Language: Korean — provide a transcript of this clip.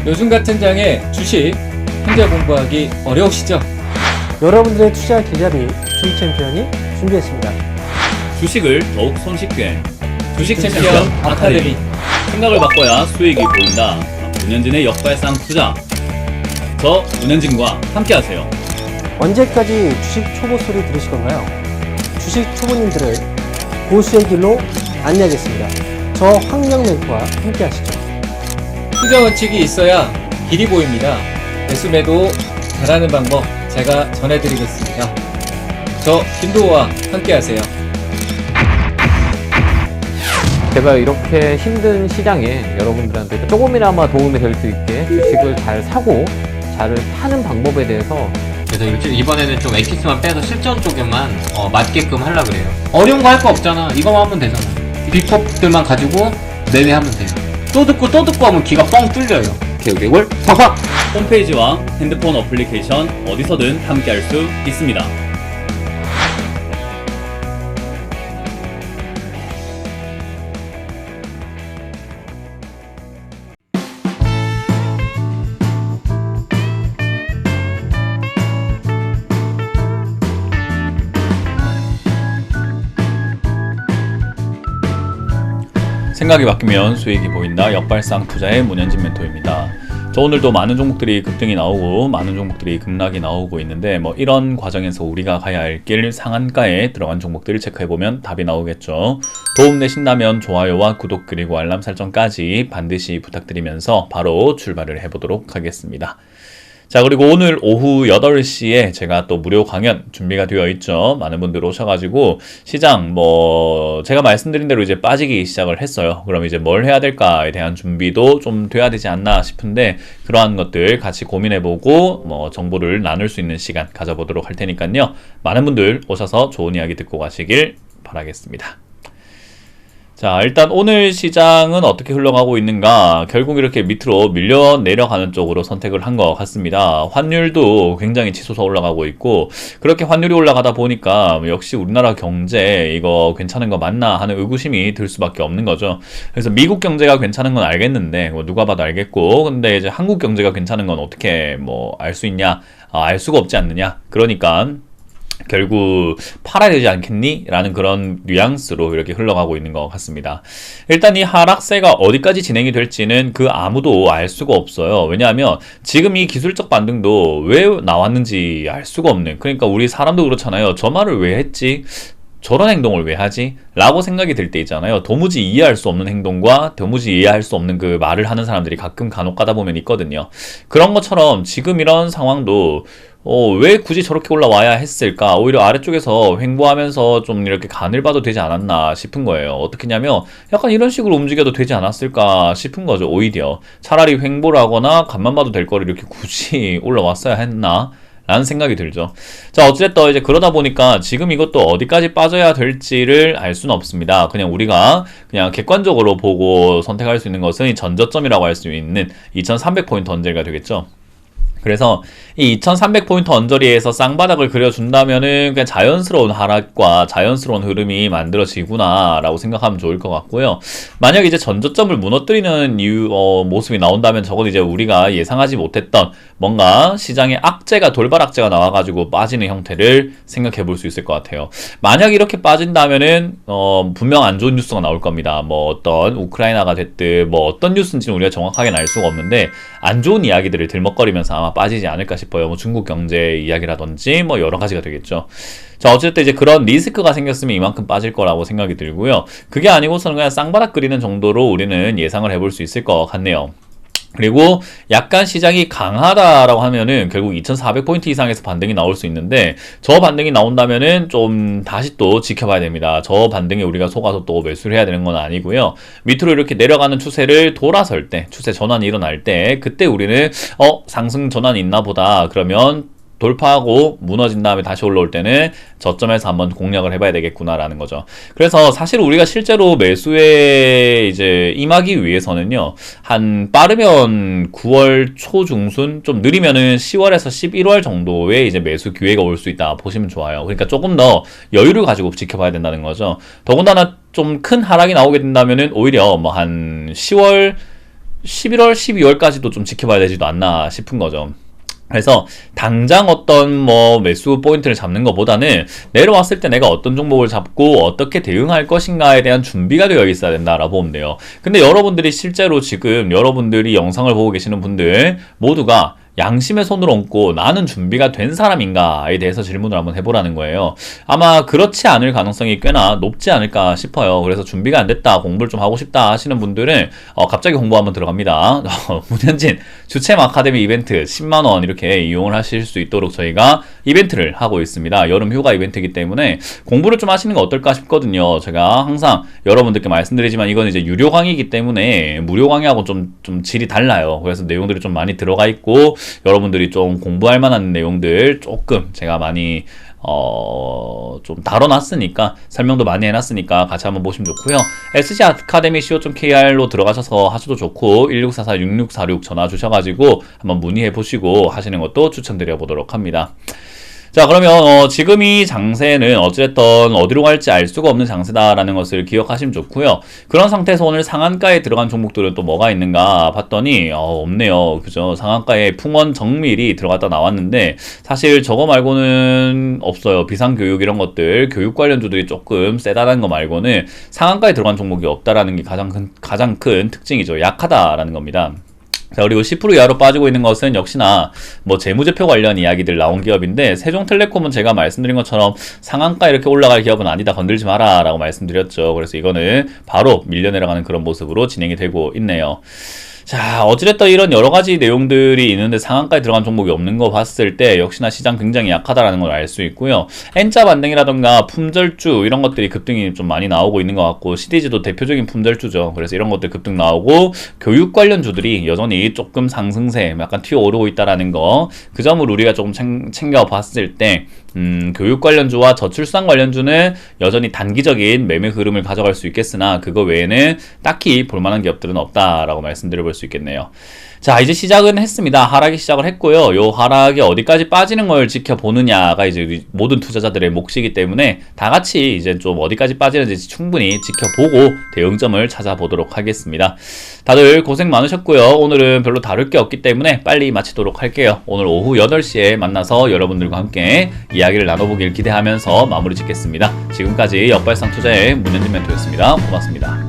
요즘 같은 장에 주식 혼자 공부하기 어려우시죠? 여러분들의 투자 기자비 주식 챔피언이 준비했습니다. 주식을 더욱 손쉽게 주식 챔피언 챔피언 아카데미. 생각을 바꿔야 수익이 보인다. 문현진의 역발상 투자. 저 문현진과 함께하세요. 언제까지 주식 초보 소리 들으실 건가요? 주식 초보님들을 고수의 길로 안내하겠습니다. 저 황명 멘토와 함께 하시죠. 투자 원칙이 있어야 길이 보입니다. 매수매도 잘하는 방법 제가 전해드리겠습니다. 저 김도호와 함께하세요. 제가 이렇게 힘든 시장에 여러분들한테 조금이나마 도움이 될 수 있게 주식을 잘 사고 잘 파는 방법에 대해서 그래서 이번에는 좀 엑기스만 빼서 실전 쪽에만 맞게끔 하려고 그래요. 어려운 거 할 거 없잖아. 이거만 하면 되잖아. 비법들만 가지고 매매하면 돼요. 또 듣고 하면 귀가 뻥 뚫려요. 개구개굴 팍팍! 홈페이지와 핸드폰 어플리케이션 어디서든 함께할 수 있습니다. 생각이 바뀌면 수익이 보인다. 역발상 투자의 문현진 멘토입니다. 저 오늘도 많은 종목들이 급등이 나오고 많은 종목들이 급락이 나오고 있는데 이런 과정에서 우리가 가야 할 길 상한가에 들어간 종목들을 체크해보면 답이 나오겠죠. 도움 되신다면 좋아요와 구독 그리고 알람 설정까지 반드시 부탁드리면서 바로 출발을 해보도록 하겠습니다. 자, 그리고 오늘 오후 8시에 제가 또 무료 강연 준비가 되어 있죠. 많은 분들 오셔가지고 시장 제가 말씀드린 대로 이제 빠지기 시작을 했어요. 그럼 이제 뭘 해야 될까에 대한 준비도 좀 돼야 되지 않나 싶은데 그러한 것들 같이 고민해보고 정보를 나눌 수 있는 시간 가져보도록 할 테니까요. 많은 분들 오셔서 좋은 이야기 듣고 가시길 바라겠습니다. 자, 일단 오늘 시장은 어떻게 흘러가고 있는가? 결국 이렇게 밑으로 밀려 내려가는 쪽으로 선택을 한 것 같습니다. 환율도 굉장히 치솟아 올라가고 있고 그렇게 환율이 올라가다 보니까 역시 우리나라 경제 이거 괜찮은 거 맞나 하는 의구심이 들 수밖에 없는 거죠. 그래서 미국 경제가 괜찮은 건 알겠는데 누가 봐도 알겠고 근데 이제 한국 경제가 괜찮은 건 어떻게 알 수 있냐? 알 수가 없지 않느냐? 그러니까 결국 팔아야 되지 않겠니? 라는 그런 뉘앙스로 이렇게 흘러가고 있는 것 같습니다. 일단 이 하락세가 어디까지 진행이 될지는 아무도 알 수가 없어요. 왜냐하면 지금 이 기술적 반등도 왜 나왔는지 알 수가 없는, 그러니까 우리 사람도 그렇잖아요. 저 말을 왜 했지? 저런 행동을 왜 하지? 라고 생각이 들 때 있잖아요. 도무지 이해할 수 없는 행동과 도무지 이해할 수 없는 그 말을 하는 사람들이 가끔 간혹 가다 보면 있거든요. 그런 것처럼 지금 이런 상황도 왜 굳이 저렇게 올라와야 했을까? 오히려 아래쪽에서 횡보하면서 좀 이렇게 간을 봐도 되지 않았나 싶은 거예요. 어떻게냐면 약간 이런 식으로 움직여도 되지 않았을까 싶은 거죠. 오히려 차라리 횡보를 하거나 간만 봐도 될 거를 이렇게 굳이 올라왔어야 했나? 라는 생각이 들죠. 자, 어쨌든 이제 그러다 보니까 지금 이것도 어디까지 빠져야 될지를 알 수는 없습니다. 그냥 우리가 그냥 객관적으로 보고 선택할 수 있는 것은 이 전저점이라고 할 수 있는 2300포인트 언저리가 되겠죠. 그래서 이 2300포인트 언저리에서 쌍바닥을 그려준다면은 그냥 자연스러운 하락과 자연스러운 흐름이 만들어지구나 라고 생각하면 좋을 것 같고요. 만약 이제 전저점을 무너뜨리는 모습이 나온다면 적어도 이제 우리가 예상하지 못했던 뭔가 시장의 악재가 돌발 악재가 나와가지고 빠지는 형태를 생각해 볼 수 있을 것 같아요. 만약 이렇게 빠진다면은 분명 안 좋은 뉴스가 나올 겁니다. 어떤 우크라이나가 됐든 어떤 뉴스인지는 우리가 정확하게는 알 수가 없는데 안 좋은 이야기들을 들먹거리면서 아마 빠지지 않을까 싶어요. 중국 경제 이야기라든지 여러 가지가 되겠죠. 자, 어쨌든 이제 그런 리스크가 생겼으면 이만큼 빠질 거라고 생각이 들고요. 그게 아니고서는 그냥 쌍바닥 그리는 정도로 우리는 예상을 해볼 수 있을 것 같네요. 그리고 약간 시장이 강하다라고 하면은 결국 2400포인트 이상에서 반등이 나올 수 있는데 저 반등이 나온다면은 좀 다시 또 지켜봐야 됩니다. 저 반등에 우리가 속아서 또 매수를 해야 되는 건 아니고요. 밑으로 이렇게 내려가는 추세를 돌아설 때, 추세 전환이 일어날 때 그때 우리는 상승 전환이 있나 보다. 그러면 돌파하고 무너진 다음에 다시 올라올 때는 저점에서 한번 공략을 해봐야 되겠구나라는 거죠. 그래서 사실 우리가 실제로 매수에 이제 임하기 위해서는요, 한 빠르면 9월 초 중순, 좀 느리면은 10월에서 11월 정도에 이제 매수 기회가 올 수 있다 보시면 좋아요. 그러니까 조금 더 여유를 가지고 지켜봐야 된다는 거죠. 더군다나 좀 큰 하락이 나오게 된다면은 오히려 한 10월 11월, 12월까지도 좀 지켜봐야 되지도 않나 싶은 거죠. 그래서 당장 어떤 뭐 매수 포인트를 잡는 것보다는 내려왔을 때 내가 어떤 종목을 잡고 어떻게 대응할 것인가에 대한 준비가 되어 있어야 된다라고 보면 돼요. 근데 여러분들이 실제로 지금 여러분들이 영상을 보고 계시는 분들 모두가 양심의 손을 얹고 나는 준비가 된 사람인가에 대해서 질문을 한번 해보라는 거예요. 아마 그렇지 않을 가능성이 꽤나 높지 않을까 싶어요. 그래서 준비가 안 됐다, 공부를 좀 하고 싶다 하시는 분들은 갑자기 공부 한번 들어갑니다. 문현진 주챔 아카데미 이벤트 10만원 이렇게 이용을 하실 수 있도록 저희가 이벤트를 하고 있습니다. 여름 휴가 이벤트이기 때문에 공부를 좀 하시는 거 어떨까 싶거든요. 제가 항상 여러분들께 말씀드리지만 이건 이제 유료 강의이기 때문에 무료 강의하고 좀 질이 달라요. 그래서 내용들이 좀 많이 들어가 있고 여러분들이 좀 공부할 만한 내용들 조금 제가 많이 좀 다뤄놨으니까 설명도 많이 해놨으니까 같이 한번 보시면 좋고요. scacademy.co.kr로 들어가셔서 하셔도 좋고 1644-6646 전화 주셔가지고 한번 문의해보시고 하시는 것도 추천드려 보도록 합니다. 자, 그러면 지금 이 장세는 어찌됐든 어디로 갈지 알 수가 없는 장세다라는 것을 기억하시면 좋고요. 그런 상태에서 오늘 상한가에 들어간 종목들은 또 뭐가 있는가 봤더니 없네요. 그죠? 상한가에 풍원 정밀이 들어갔다 나왔는데 사실 저거 말고는 없어요. 비상교육 이런 것들 교육 관련주들이 조금 세다는 거 말고는 상한가에 들어간 종목이 없다라는 게 가장 큰 특징이죠. 약하다라는 겁니다. 자, 그리고 10% 이하로 빠지고 있는 것은 역시나 뭐 재무제표 관련 이야기들 나온 기업인데 세종텔레콤은 제가 말씀드린 것처럼 상한가 이렇게 올라갈 기업은 아니다, 건들지 마라 라고 말씀드렸죠. 그래서 이거는 바로 밀려 내려가는 그런 모습으로 진행이 되고 있네요. 자, 어찌됐든 이런 여러가지 내용들이 있는데 상한가에 들어간 종목이 없는 거 봤을 때 역시나 시장 굉장히 약하다라는 걸 알 수 있고요. N자 반등이라던가 품절주 이런 것들이 급등이 좀 많이 나오고 있는 것 같고 CDG도 대표적인 품절주죠. 그래서 이런 것들 급등 나오고 교육 관련주들이 여전히 조금 상승세 약간 튀어오르고 있다라는 거, 그 점을 우리가 조금 챙겨봤을 때 교육 관련주와 저출산 관련주는 여전히 단기적인 매매 흐름을 가져갈 수 있겠으나 그거 외에는 딱히 볼만한 기업들은 없다라고 말씀드려볼 수 있겠네요. 자, 이제 시작은 했습니다. 하락이 시작을 했고요. 요 하락이 어디까지 빠지는 걸 지켜보느냐가 이제 모든 투자자들의 몫이기 때문에 다 같이 이제 좀 어디까지 빠지는지 충분히 지켜보고 대응점을 찾아보도록 하겠습니다. 다들 고생 많으셨고요. 오늘은 별로 다룰 게 없기 때문에 빨리 마치도록 할게요. 오늘 오후 8시에 만나서 여러분들과 함께 이야기를 나눠보길 기대하면서 마무리 짓겠습니다. 지금까지 역발상 투자의 문현진 멘토였습니다. 고맙습니다.